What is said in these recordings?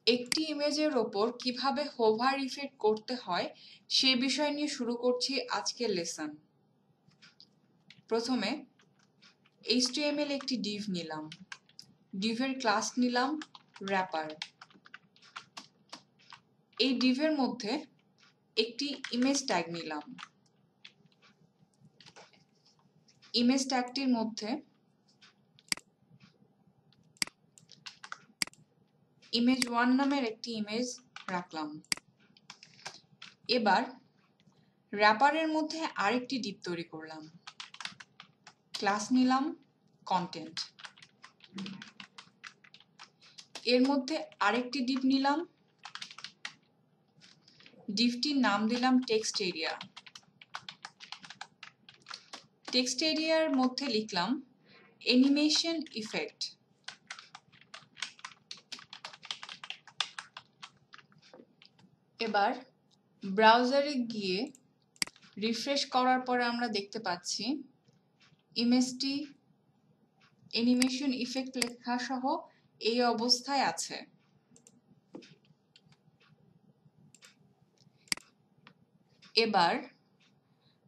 একটি ইমেজের ওপর কিভাবে হোভার ইফেক্ট করতে হয় সে বিষয় নিয়ে শুরু করছি আজকের লেসন। প্রথমে HTML একটি div নিলাম, divের ক্লাস নিলাম wrapper। এই divের মধ্যে একটি ইমেজ ট্যাগ নিলাম। ইমেজ ট্যাগটির মধ্যে image1 নামের একটি ইমেজ রাখলাম। এবার wrapper-এর মধ্যে আরেকটি div তৈরি করলাম। ক্লাস নিলাম content। এর মধ্যে আরেকটি div নিলাম, divটির নাম দিলাম text area। text area-র মধ্যে লিখলাম animation effect। এবার ব্রাউজারে গিয়ে রিফ্রেশ করার পরে আমরা দেখতে পাচ্ছি ইমেজটি অ্যানিমেশন ইফেক্ট লেখা সহ এই অবস্থায় আছে। এবার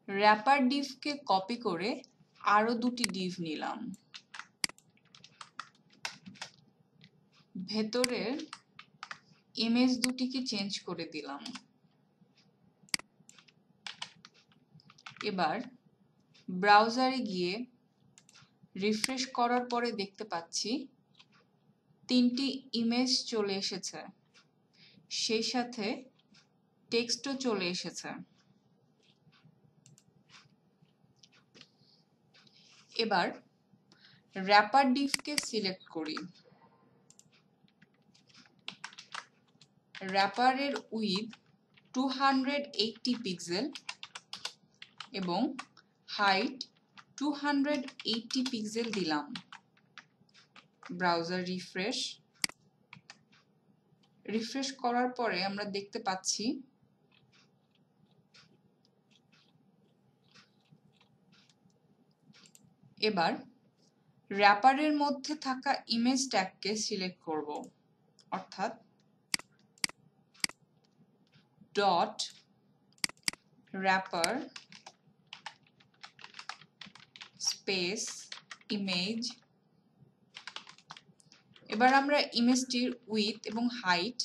wrapper divকে কপি করে আরো দুটি div নিলাম। ভেতরের ইমেজ দুটিকে চেঞ্জ করে দিলাম। এবার ব্রাউজারে গিয়ে রিফ্রেশ করার পরে দেখতে পাচ্ছি তিনটি ইমেজ চলে এসেছে, সেই সাথে টেক্সটও চলে এসেছে। এবার wrapper divকে সিলেক্ট করি। wrapper-এর উইডথ 280 পিক্সেল এবং হাইট 280 পিক্সেল দিলাম। ব্রাউজার রিফ্রেশ করার পরে আমরা দেখতে পাচ্ছি এবার wrapper-এর মধ্যে থাকা ইমেজ ট্যাগকে সিলেক্ট করব, অর্থাৎ ডট wrapper স্পেস ইমেজ। এবার আমরা ইমেজটির উইডথ এবং হাইট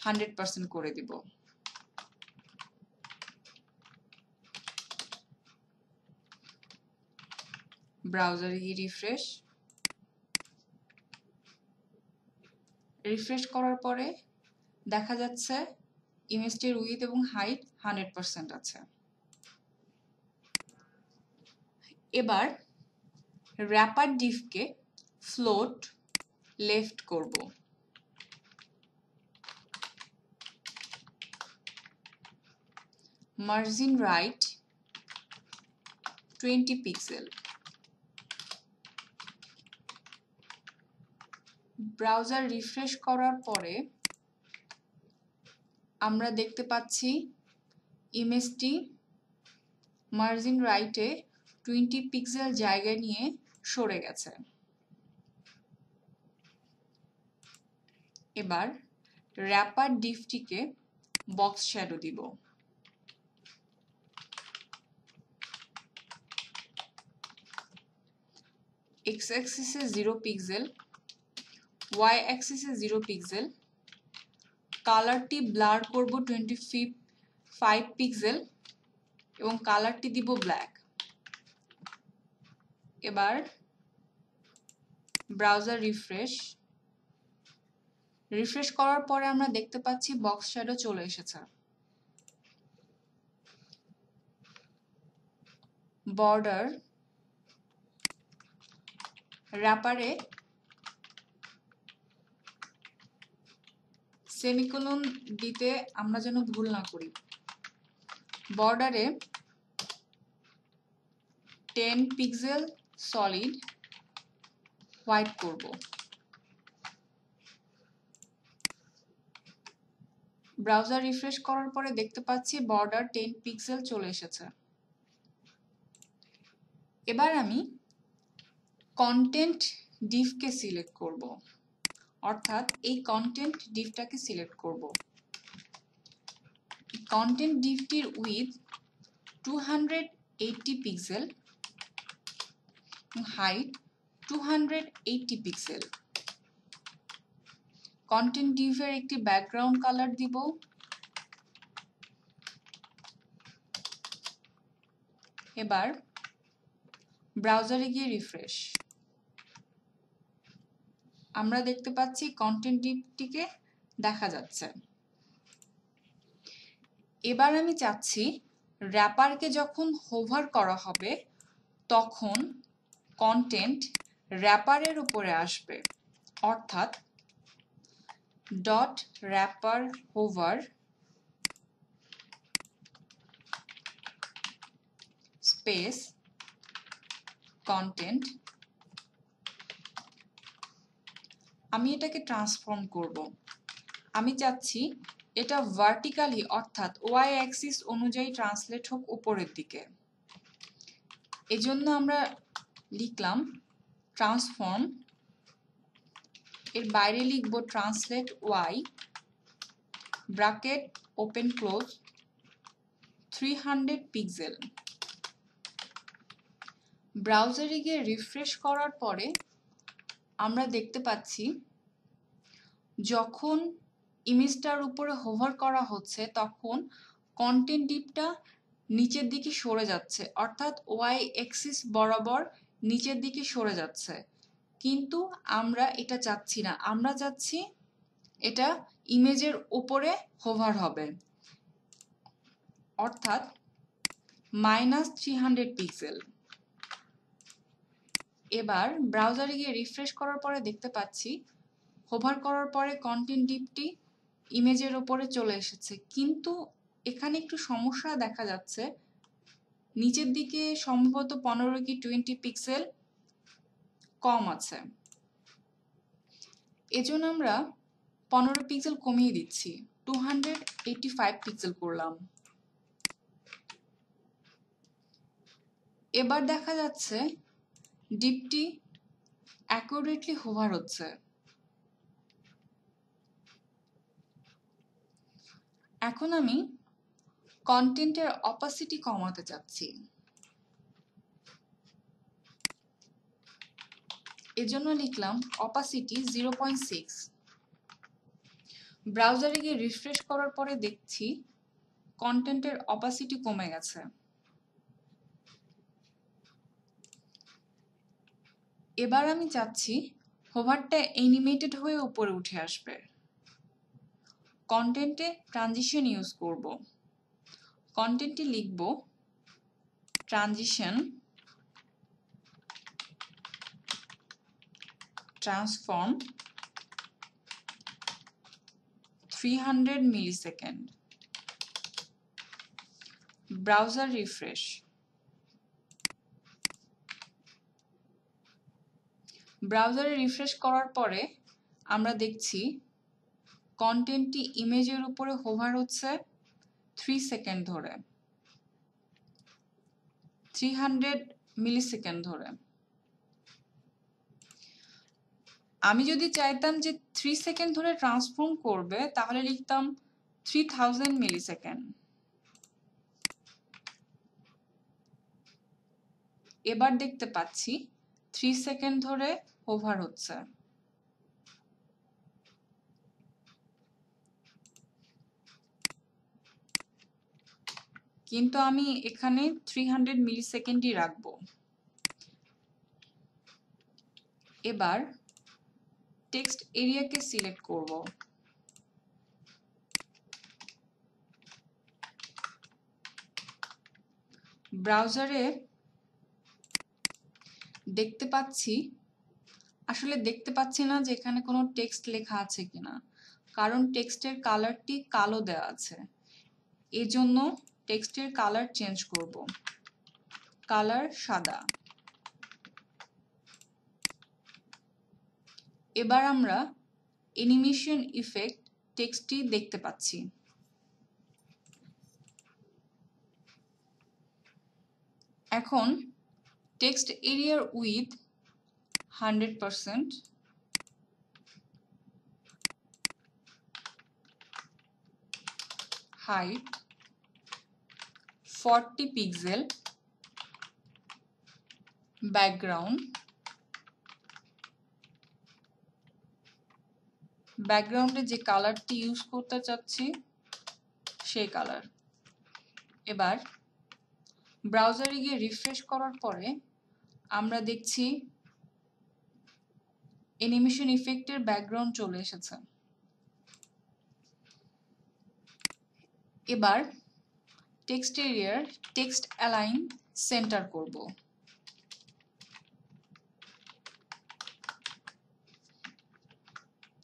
100% করে দিব। ব্রাউজারে গিয়ে রিফ্রেশ করার পরে দেখা যাচ্ছে ইমেজটির উইডথ এবং হাইট 100% আছে। এবার wrapper divকে ফ্লোট লেফট করব। Margin right 20 pixel. Browser refresh করার পরে আমরা দেখতে পাচ্ছি ইমেজটি মার্জিন রাইটে 20 পিক্সেল জায়গা নিয়ে সরে গেছে। এবার wrapper divটিকে বক্স শ্যাডো দিব। x অ্যাক্সিসে 0 pixel, y অ্যাক্সিসে 0 pixel. কালারটি ব্লার করব 25 পিক্সেল এবং কালারটি দিব ব্ল্যাক। এবার ব্রাউজার রিফ্রেশ করার পরে আমরা দেখতে পাচ্ছি বক্স শ্যাডো চলে এসেছে। বর্ডার wrapper-এ সেমিকোলন দিতে আমরা যেন ভুল না করি। বর্ডারে 10 পিক্সেল সলিড হোয়াইট করব। ব্রাউজার রিফ্রেশ করার পরে দেখতে পাচ্ছি বর্ডার 10 পিক্সেল চলে এসেছে। এবার আমি কন্টেন্ট divকে সিলেক্ট করব, অর্থাৎ এই কন্টেন্ট ডিভটাকে সিলেক্ট করব। কন্টেন্ট ডিভটির width 280 pixel, height 280 pixel. Content ডিভের একটি ব্যাকগ্রাউন্ড কালার দিব। এবার ব্রাউজারে গিয়ে রিফ্রেশ। আমরা দেখতে পাচ্ছি কন্টেন্ট ডিভটিকে দেখা যাচ্ছে। এবার আমি চাচ্ছি র্যাপারকে যখন হোভার করা হবে তখন কন্টেন্ট র্যাপারের উপরে আসবে, অর্থাৎ dot wrapper hover space content. আমি এটাকে ট্রান্সফর্ম করব। আমি চাচ্ছি এটা ভার্টিক্যালি অর্থাৎ ওয়াই অ্যাক্সিস অনুযায়ী ট্রান্সলেট হোক উপরের দিকে। এজন্য আমরা লিখলাম ট্রান্সফর্ম, এর বাইরে লিখব translate Y bracket open close 300 pixel. ব্রাউজারে গিয়ে রিফ্রেশ করার পরে আমরা দেখতে পাচ্ছি যখন ইমেজটার উপরে হোভার করা হচ্ছে তখন কন্টেন্ট ডিভটা নিচের দিকে সরে যাচ্ছে, অর্থাৎ ওয়াই অ্যাক্সিস বরাবর নিচের দিকে সরে যাচ্ছে। কিন্তু আমরা এটা চাচ্ছি না, আমরা চাচ্ছি এটা ইমেজের উপরে হোভার হবে, অর্থাৎ -300 পিক্সেল। এবার ব্রাউজারে গিয়ে রিফ্রেশ করার পরে দেখতে পাচ্ছি হোভার করার পরে কন্টেন্ট ডিভটি ইমেজের উপরে চলে এসেছে, কিন্তু এখানে একটু সমস্যা দেখা যাচ্ছে। নিচের দিকে সম্ভবত 15 কি 20 পিক্সেল কম আছে, এজন্য আমরা 15 পিক্সেল কমিয়ে দিচ্ছি, 285 পিক্সেল করলাম। এবার দেখা যাচ্ছে ডিভটি অ্যাকুরেটলি হোভার হচ্ছে। এখন আমি কন্টেন্টের অপাসিটি কমাতে চাচ্ছি, এজন্য লিখলাম অপাসিটি 0.6। ব্রাউজারে গিয়ে রিফ্রেশ করার পরে দেখছি কন্টেন্টের অপাসিটি কমে গেছে। এবার আমি চাচ্ছি হোভারটা অ্যানিমেটেড হয়ে উপরে উঠে আসবে। কন্টেন্টে ট্রানজিশন ইউজ করব। কন্টেন্টে লিখব transition transform 300 millisecond. Browser refresh. ব্রাউজারে রিফ্রেশ করার পরে আমরা দেখছি কন্টেন্টটি ইমেজের উপরে হোভার হচ্ছে 3 সেকেন্ড ধরে, 300 মিলিসেকেন্ড ধরে। আমি যদি চাইতাম যে 3 সেকেন্ড ধরে ট্রান্সফর্ম করবে তাহলে লিখতাম 3000 মিলিসেকেন্ড। এবার দেখতে পাচ্ছি 3 সেকেন্ড ধরে হোভার হচ্ছে। কিন্তু আমি এখানে 300 মিলিসেকেন্ডই রাখবো। এবার টেক্সট এরিয়াকে সিলেক্ট করব। ব্রাউজারে দেখতে পাচ্ছি, আসলে দেখতে পাচ্ছি না যে এখানে কোনো টেক্সট লেখা আছে কিনা, কারণ টেক্সটের কালারটি কালো দেওয়া আছে। এজন্য টেক্সটের কালার চেঞ্জ করব, কালার সাদা। এবার আমরা অ্যানিমেশন ইফেক্ট টেক্সটটি দেখতে পাচ্ছি। এখন টেক্সট এরিয়ার উইথ 100%, height 40 pixel, background ব্যাকগ্রাউন্ডে যে কালারটি ইউজ করতে চাচ্ছি সেই কালার। এবার ব্রাউজারে গিয়ে রিফ্রেশ করার পরে আমরা দেখছি অ্যানিমেশন ইফেক্টের ব্যাকগ্রাউন্ড চলে এসেছে। এবার টেক্সট এরিয়ার টেক্সট অ্যালাইন সেন্টার করব।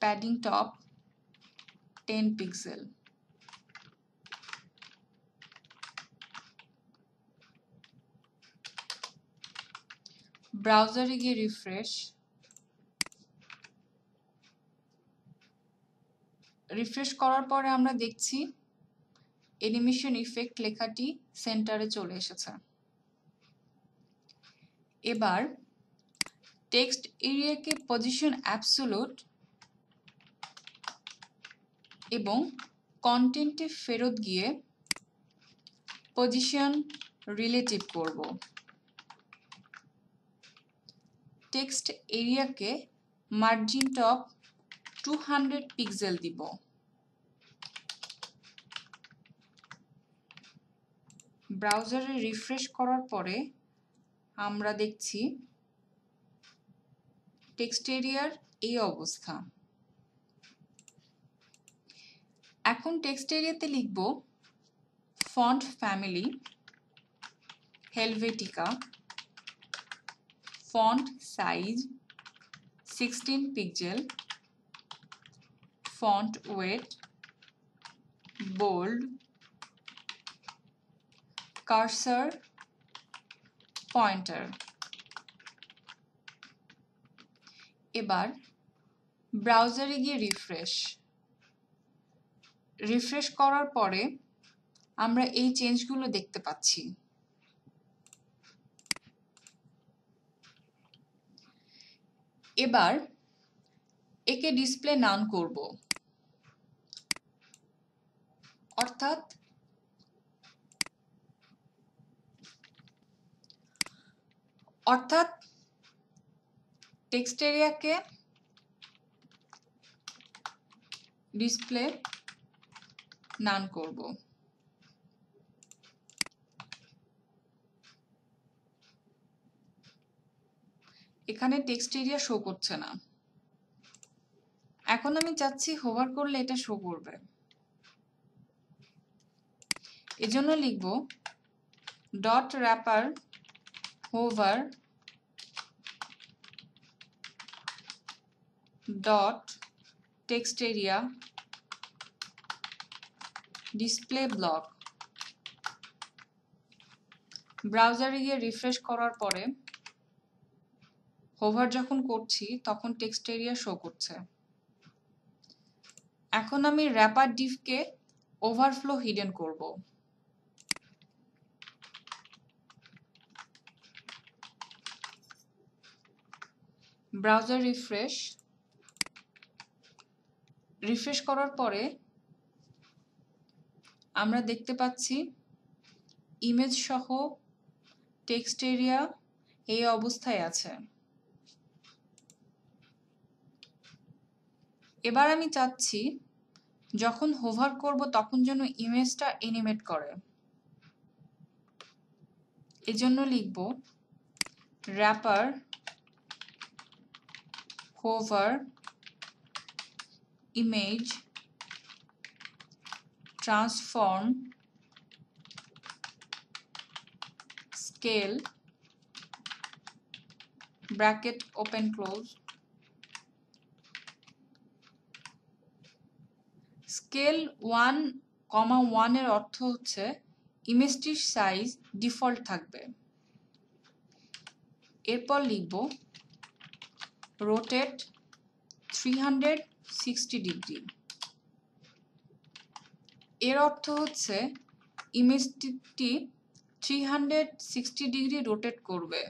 Padding top 10 pixel. ব্রাউজারে গিয়ে রিফ্রেশ করার পরে আমরা দেখছি অ্যানিমেশন ইফেক্ট লেখাটি সেন্টারে চলে এসেছে। এবার টেক্সট এরিয়াকে পজিশন অ্যাবসোলুট এবং কন্টেন্টে ফেরত গিয়ে পজিশন রিলেটিভ করব। টেক্সট এরিয়াকে মার্জিন টপ 200 পিক্সেল দিব। ব্রাউজারে রিফ্রেশ করার পরে আমরা দেখছি টেক্সট এরিয়ার এই অবস্থা। এখন টেক্সট এরিয়াতে লিখব font family Helvetica, font size 16 pixel, font weight bold, cursor pointer. এবার ব্রাউজারে গিয়ে রিফ্রেশ করার পরে আমরা এই চেঞ্জগুলো দেখতে পাচ্ছি। এবার একে ডিসপ্লে নান করব, অর্থাৎ টেক্সট এরিয়াকে ডিসপ্লে নান করব। এখানে টেক্সট এরিয়া শো করছে না। এখন আমি চাচ্ছি হোভার করলে এটা শো করবে। এজন্য লিখব dot wrapper hover dot text area display block. ব্রাউজারে গিয়ে রিফ্রেশ করার পরে হোভার যখন করছি তখন টেক্সট এরিয়া শো করছে। এখন আমি র্যাপার ডিভকে ওভারফ্লো হিডেন করব। ব্রাউজার রিফ্রেশ করার পরে আমরা দেখতে পাচ্ছি ইমেজ সহ টেক্সট এরিয়া এই অবস্থায় আছে। এবার আমি চাচ্ছি যখন হোভার করব তখন যেন ইমেজটা অ্যানিমেট করে। এজন্য লিখব wrapper hover image transform scale bracket open close. Scale 1,1 এর অর্থ হচ্ছে ইমেজটির সাইজ ডিফল্ট থাকবে। এরপর লিখব রোটেট 360 ডিগ্রি। এর অর্থ হচ্ছে ইমেজটি 360 ডিগ্রি রোটেট করবে।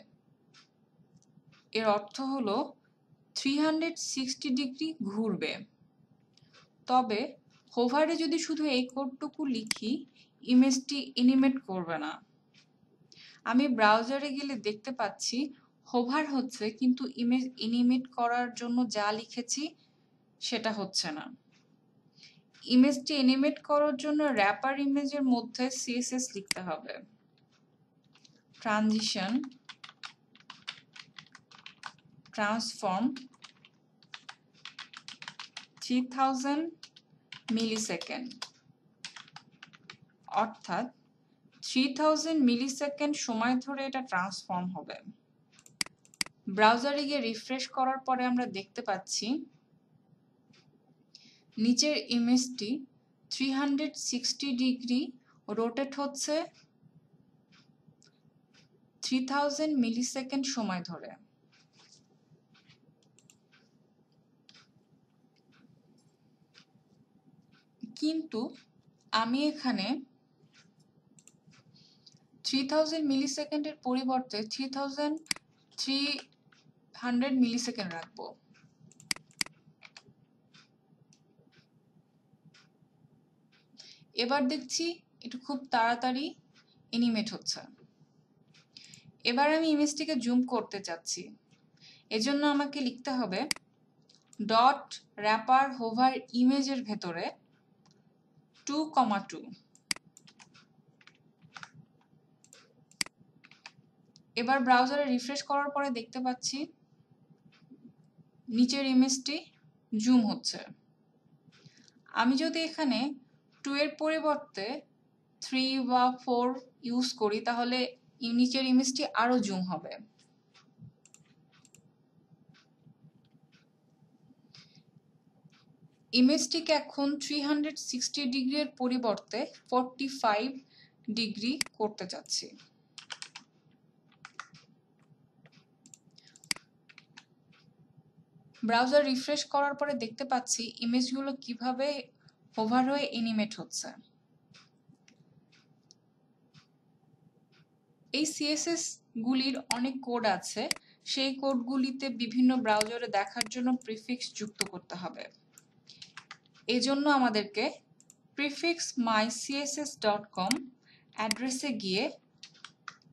এর অর্থ হলো 360 ডিগ্রি ঘুরবে। তবে হোভারে যদি শুধু এই কোডটুকু লিখি, ইমেজটি অ্যানিমেট করবে না। আমি ব্রাউজারে গেলে দেখতে পাচ্ছি হোভার হচ্ছে, কিন্তু ইমেজ অ্যানিমেট করার জন্য যা লিখেছি সেটা হচ্ছে না। ইমেজটি অ্যানিমেট করার জন্য র্যাপার ইমেজের মধ্যে সিএসএস লিখতে হবে। ট্রানজিশন ট্রান্সফর্ম 3000 মিলিসেকেন্ড, অর্থাৎ 3000 মিলিসেকেন্ড সময় ধরে এটা ট্রান্সফর্ম হবে। ব্রাউজারে গিয়ে রিফ্রেশ করার পরে আমরা দেখতে পাচ্ছি নিচের ইমেজটি 360 ডিগ্রি রোটেট হচ্ছে 3000 মিলিসেকেন্ড সময় ধরে। কিন্তু আমি এখানে 3000 মিলিসেকেন্ডের পরিবর্তে 3300 মিলিসেকেন্ড রাখবো। এবার দেখছি এটা খুব তাড়াতাড়ি অ্যানিমেট হচ্ছে। এবার আমি ইমেজটিকে জুম করতে চাচ্ছি, এজন্য আমাকে লিখতে হবে ডট র্যাপার হোভার ইমেজের ভেতরে 2,2। এবার ব্রাউজারে রিফ্রেশ করার পরে দেখতে পাচ্ছি নিচের ইমেজটি জুম হচ্ছে। আমি যদি এখানে 2 এর পরিবর্তে 3 বা 4 ইউজ করি তাহলে নিচের ইমেজটি আরো জুম হবে। ইমেজটিকে এখন 360 ডিগ্রির পরিবর্তে 45 ডিগ্রি করতে চাচ্ছি। ব্রাউজার রিফ্রেশ করার পরে দেখতে পাচ্ছি ইমেজগুলো কিভাবে হোভার হয়ে অ্যানিমেট হচ্ছে। এই সিএসএস গুলির অনেক কোড আছে, সেই কোডগুলিতে বিভিন্ন ব্রাউজারে দেখার জন্য প্রিফিক্স যুক্ত করতে হবে। এজন্য আমাদেরকে prefixmycss.com অ্যাড্রেসে গিয়ে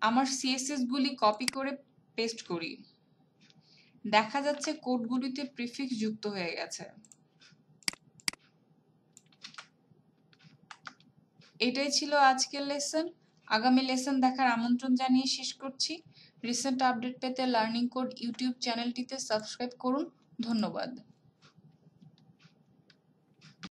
আমার সিএসএস গুলি কপি করে পেস্ট করি। দেখা যাচ্ছে কোডগুলিতে প্রিফিক্স যুক্ত হয়ে গেছে। এটাই ছিল আজকের লেসন। আগামী লেসন দেখার আমন্ত্রণ জানিয়ে শেষ করছি। রিসেন্ট আপডেট পেতে লার্নিং কোড ইউটিউব চ্যানেলটিতে সাবস্ক্রাইব করুন। ধন্যবাদ।